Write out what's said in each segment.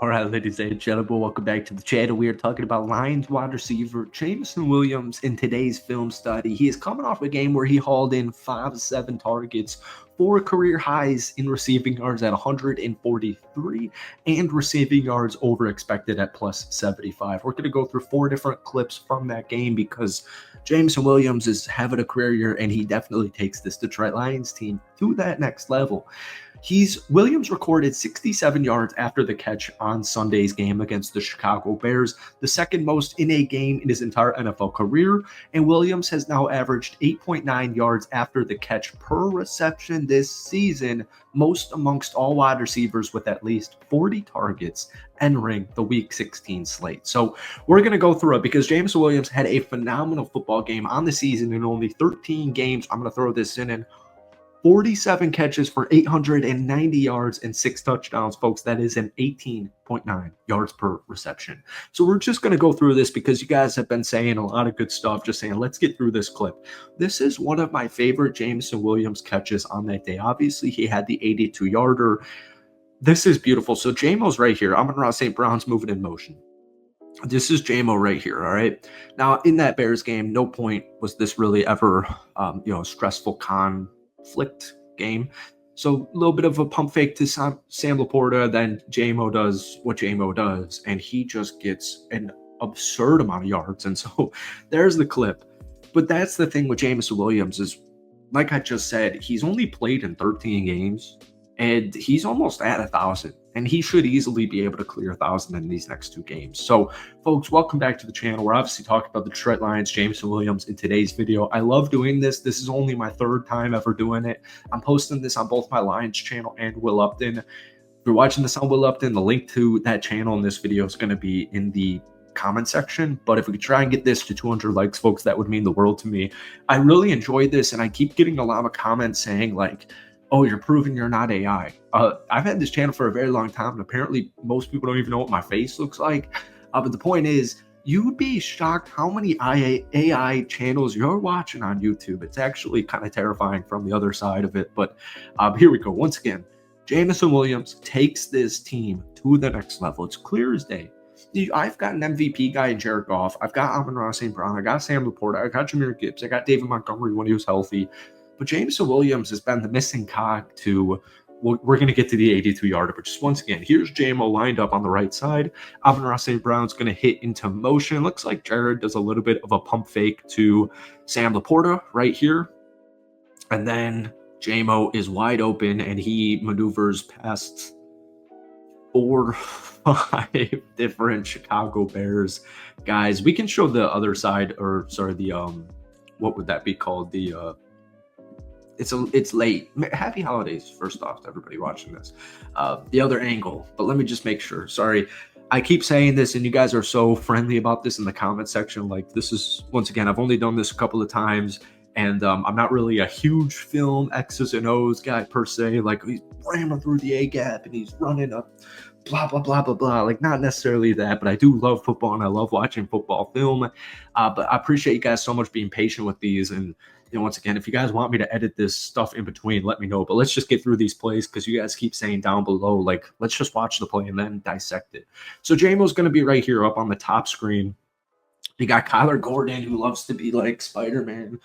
All right, ladies and gentlemen, welcome back to the channel. We are talking about Lions wide receiver Jameson Williams in today's film study. He is coming off a game where he hauled in 5-7 targets, 4 career highs in receiving yards at 143 and receiving yards over expected at plus 75. We're going to go through 4 different clips from that game because Jameson Williams is having a career year and he definitely takes this Detroit Lions team to that next level. Williams recorded 67 yards after the catch on Sunday's game against the Chicago Bears, the second most in a game in his entire NFL career, and Williams has now averaged 8.9 yards after the catch per reception this season, most amongst all wide receivers with at least 40 targets entering the Week 16 slate. So we're going to go through it because Jameson Williams had a phenomenal football game on the season in only 13 games. I'm going to throw this in 47 catches for 890 yards and 6 touchdowns, folks. That is an 18.9 yards per reception. So we're just going to go through this because you guys have been saying a lot of good stuff, just saying, let's get through this clip. This is one of my favorite Jameson Williams catches on that day. Obviously, he had the 82-yarder. This is beautiful. So Jamo's right here. Amon-Ra St. Brown's moving in motion. This is Jamo right here, all right? Now, in that Bears game, no point was this really ever, stressful conflict game. So a little bit of a pump fake to Sam Laporta, then Jamo does what Jamo does, and he just gets an absurd amount of yards. And so there's the clip. But that's the thing with Jameson Williams is, like I just said, he's only played in 13 games, and he's almost at 1,000. And he should easily be able to clear 1,000 in these next 2 games. So, folks, welcome back to the channel. We're obviously talking about the Detroit Lions, Jameson Williams, in today's video. I love doing this. This is only my 3rd time ever doing it. I'm posting this on both my Lions channel and Will Upton. If you're watching this on Will Upton, the link to that channel in this video is going to be in the comment section. But if we could try and get this to 200 likes, folks, that would mean the world to me. I really enjoyed this, and I keep getting a lot of comments saying, like, oh, you're proving you're not AI. I've had this channel for a very long time, and apparently most people don't even know what my face looks like. But the point is, you would be shocked how many AI channels you're watching on YouTube. It's actually kind of terrifying from the other side of it. But here we go. Once again, Jameson Williams takes this team to the next level. It's clear as day. I've got an MVP guy in Jared Goff. I've got Amon-Ra St. Brown. I got Sam Laporta. I got Jahmyr Gibbs. I got David Montgomery when he was healthy. But Jameson Williams has been the missing cog to, we're going to get to the 82-yarder. But just once again, here's Jamo lined up on the right side. Amon-Ra St. Brown's going to hit into motion. Looks like Jared does a little bit of a pump fake to Sam Laporta right here. And then Jamo is wide open, and he maneuvers past 4 or 5 different Chicago Bears guys. We can show the other side, or sorry, the, what would that be called? The, It's late. Happy holidays, first off, to everybody watching this. The other angle, but let me just make sure. Sorry, I keep saying this, and you guys are so friendly about this in the comment section. Like, this is, once again, I've only done this a couple of times, and I'm not really a huge film X's and O's guy per se. Like, he's ramming through the A gap, and he's running up, blah, blah, blah, blah, blah. Like, not necessarily that, but I do love football, and I love watching football film. But I appreciate you guys so much being patient with these, and once again, if you guys want me to edit this stuff in between, let me know. But let's just get through these plays because you guys keep saying down below, like, let's just watch the play and then dissect it. So Jamo's going to be right here up on the top screen. You got Kyler Gordon, who loves to be like Spider-Man,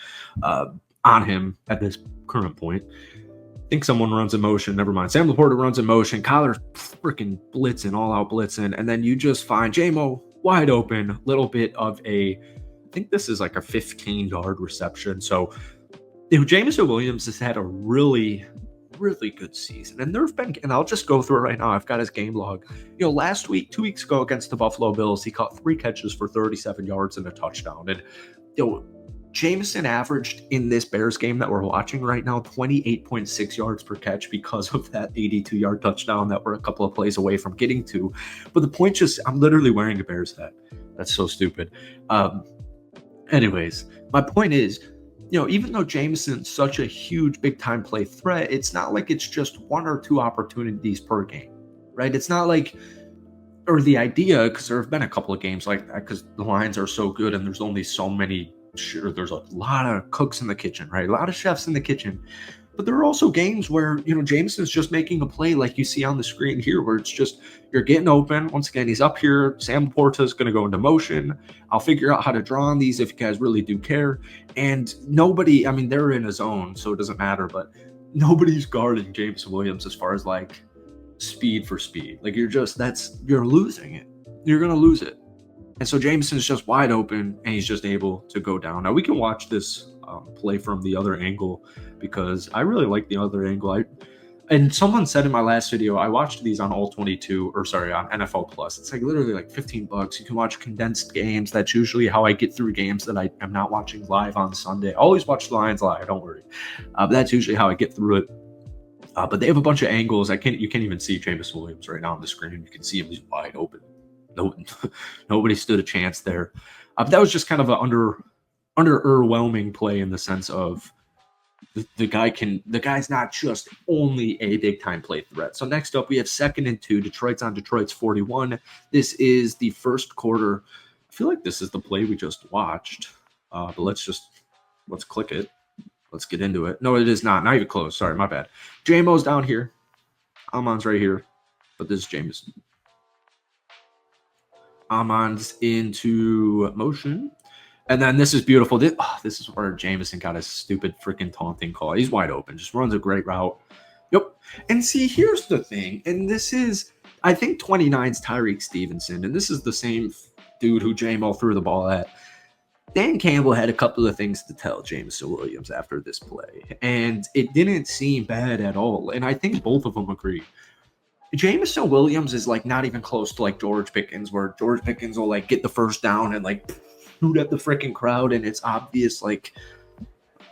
on him at this current point. I think someone runs in motion. Never mind. Sam Laporta runs in motion. Kyler freaking blitzing, all-out blitzing. And then you just find Jamo wide open, little bit of a, I think this is like a 15-yard reception. So Jameson Williams has had a really, really good season. And there have been, and I'll just go through it right now. I've got his game log. Last week, 2 weeks ago against the Buffalo Bills, he caught 3 catches for 37 yards and a touchdown. And, Jameson averaged in this Bears game that we're watching right now 28.6 yards per catch because of that 82-yard touchdown that we're a couple of plays away from getting to. But the point I'm literally wearing a Bears hat. That's so stupid. Anyways, my point is, even though Jameson's such a huge big-time play threat, it's not like it's just 1 or 2 opportunities per game, right? It's not like, or the idea, because there have been a couple of games like that because the Lions are so good and there's only so many, sure, there's a lot of cooks in the kitchen, right? A lot of chefs in the kitchen. But there are also games where, Jameson's just making a play like you see on the screen here, where it's just you're getting open. Once again, he's up here. Sam Laporta's going to go into motion. I'll figure out how to draw on these if you guys really do care. And nobody, I mean, they're in a zone, so it doesn't matter, but nobody's guarding Jameson Williams as far as like speed for speed. Like you're losing it. You're going to lose it. And so Jameson's just wide open, and he's just able to go down. Now we can watch this play from the other angle because I really like the other angle. And someone said in my last video, I watched these on on NFL Plus. It's like literally like $15. You can watch condensed games. That's usually how I get through games that I am not watching live on Sunday. I always watch the Lions live, don't worry. But that's usually how I get through it. But they have a bunch of angles. You can't even see Jameson Williams right now on the screen. You can see him, he's wide open. Nobody stood a chance there. But that was just kind of an underwhelming play in the sense of the guy's not just only a big time play threat. So next up we have 2nd and 2. Detroit's on Detroit's 41. This is the first quarter. I feel like this is the play we just watched. But let's click it. Let's get into it. No, it is not. Not even close. Sorry, my bad. J-Mo's down here. Amon's right here. But this is Jameson. Amon's into motion. And then this is beautiful. This is where Jameson got a stupid freaking taunting call. He's wide open. Just runs a great route. Yep. And see, here's the thing. And this is, I think 29's Tyreek Stevenson. And this is the same dude who J-Mo threw the ball at. Dan Campbell had a couple of things to tell Jameson Williams after this play. And it didn't seem bad at all. And I think both of them agree. Jameson Williams is like not even close to like George Pickens, where George Pickens will like get the first down and like shoot at the freaking crowd, and it's obvious. Like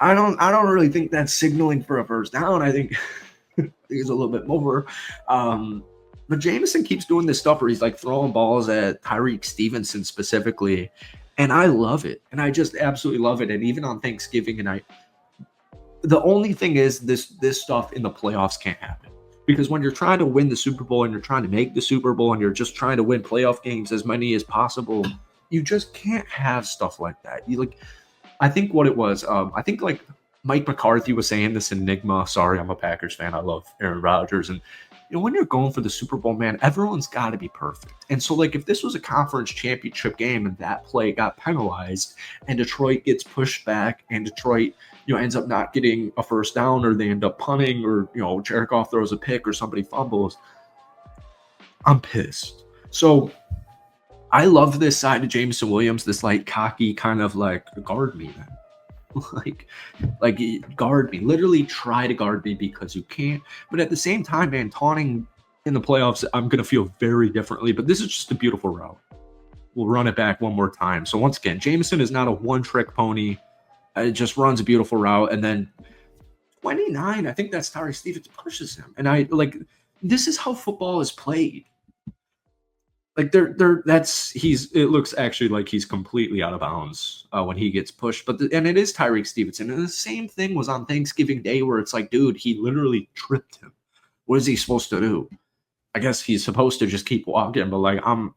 I don't really think that's signaling for a first down. I think it's a little bit more. But Jameson keeps doing this stuff where he's like throwing balls at Tyreek Stevenson specifically, and I love it, and I just absolutely love it. And even on Thanksgiving, the only thing is this stuff in the playoffs can't happen. Because when you're trying to win the Super Bowl and you're trying to make the Super Bowl and you're just trying to win playoff games, as many as possible, you just can't have stuff like that. I think what it was, I think like Mike McCarthy was saying this Enigma. Sorry, I'm a Packers fan. I love Aaron Rodgers. And when you're going for the Super Bowl, man, everyone's got to be perfect. And so like if this was a conference championship game and that play got penalized and Detroit gets pushed back and Detroit ends up not getting a first down, or they end up punting, or Jared Goff throws a pick or somebody fumbles, I'm pissed. So I love this side of Jameson Williams, this like cocky kind of like guard me, man. like guard me, literally try to guard me because you can't. But at the same time, man, taunting in the playoffs, I'm gonna feel very differently. But this is just a beautiful route. We'll run it back one more time. So once again, Jameson is not a one-trick pony. It just runs a beautiful route, and then 29, I think that's Tyreek Stevens, pushes him. And this is how football is played. Like it looks actually like he's completely out of bounds when he gets pushed. And it is Tyreek Stevenson. And the same thing was on Thanksgiving Day, where it's like, dude, he literally tripped him. What is he supposed to do? I guess he's supposed to just keep walking, but like I'm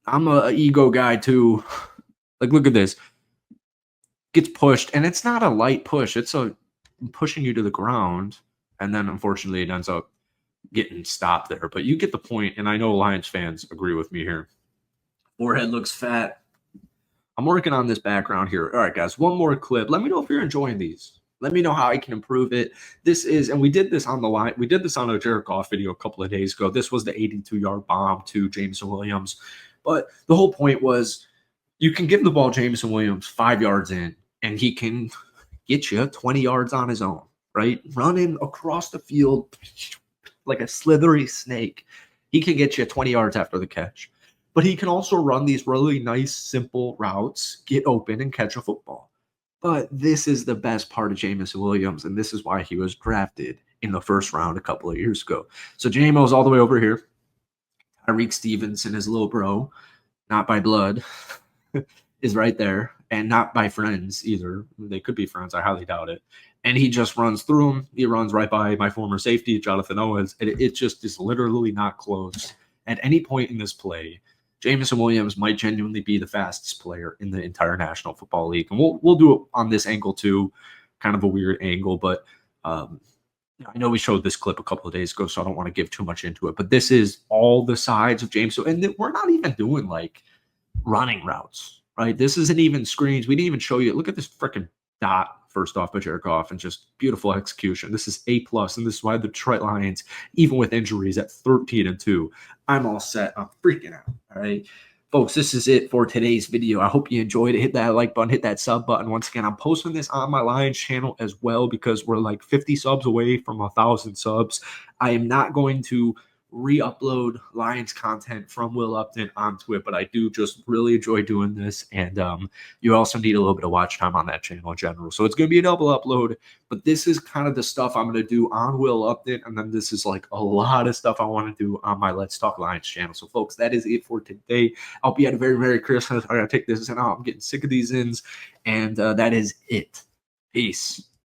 a ego guy too. Like, look at this. Gets pushed, and it's not a light push. It's pushing you to the ground, and then unfortunately it ends up getting stopped there. But you get the point, and I know Lions fans agree with me here. Forehead looks fat. I'm working on this background here. All right, guys, one more clip. Let me know if you're enjoying these. Let me know how I can improve it. And we did this on the line. We did this on a Jared Goff video a couple of days ago. This was the 82-yard bomb to Jameson Williams. But the whole point was you can give the ball Jameson Williams 5 yards in, and he can get you 20 yards on his own, right? Running across the field like a slithery snake. He can get you 20 yards after the catch. But he can also run these really nice, simple routes, get open, and catch a football. But this is the best part of Jameson Williams, and this is why he was drafted in the first round a couple of years ago. So J-Mo's all the way over here. Tyreek Stevenson, his little bro, not by blood, is right there. And not by friends either. They could be friends. I highly doubt it. And he just runs through him. He runs right by my former safety, Jonathan Owens. It just is literally not close. At any point in this play, Jameson Williams might genuinely be the fastest player in the entire National Football League. And we'll do it on this angle too, kind of a weird angle. But Um, I know we showed this clip a couple of days ago, so I don't want to give too much into it, but this is all the sides of James. And we're not even doing like running routes, right? This isn't even screens. We didn't even show you. Look at this freaking dot first off by Jared Goff and just beautiful execution. This is A plus, and this is why the Detroit Lions, even with injuries at 13-2, I'm all set. I'm freaking out. All right. Folks, this is it for today's video. I hope you enjoyed it. Hit that like button, hit that sub button. Once again, I'm posting this on my Lions channel as well because we're like 50 subs away from 1,000 subs. I am not going to re-upload Lions content from Will Upton onto it, but I do just really enjoy doing this, and you also need a little bit of watch time on that channel in general. So it's going to be a double upload, but this is kind of the stuff I'm going to do on Will Upton, and then this is like a lot of stuff I want to do on my Let's Talk Lions channel. So folks, that is it for today. I hope you had a very Merry Christmas. I gotta take this in out. I'm getting sick of these ins, and that is it. Peace.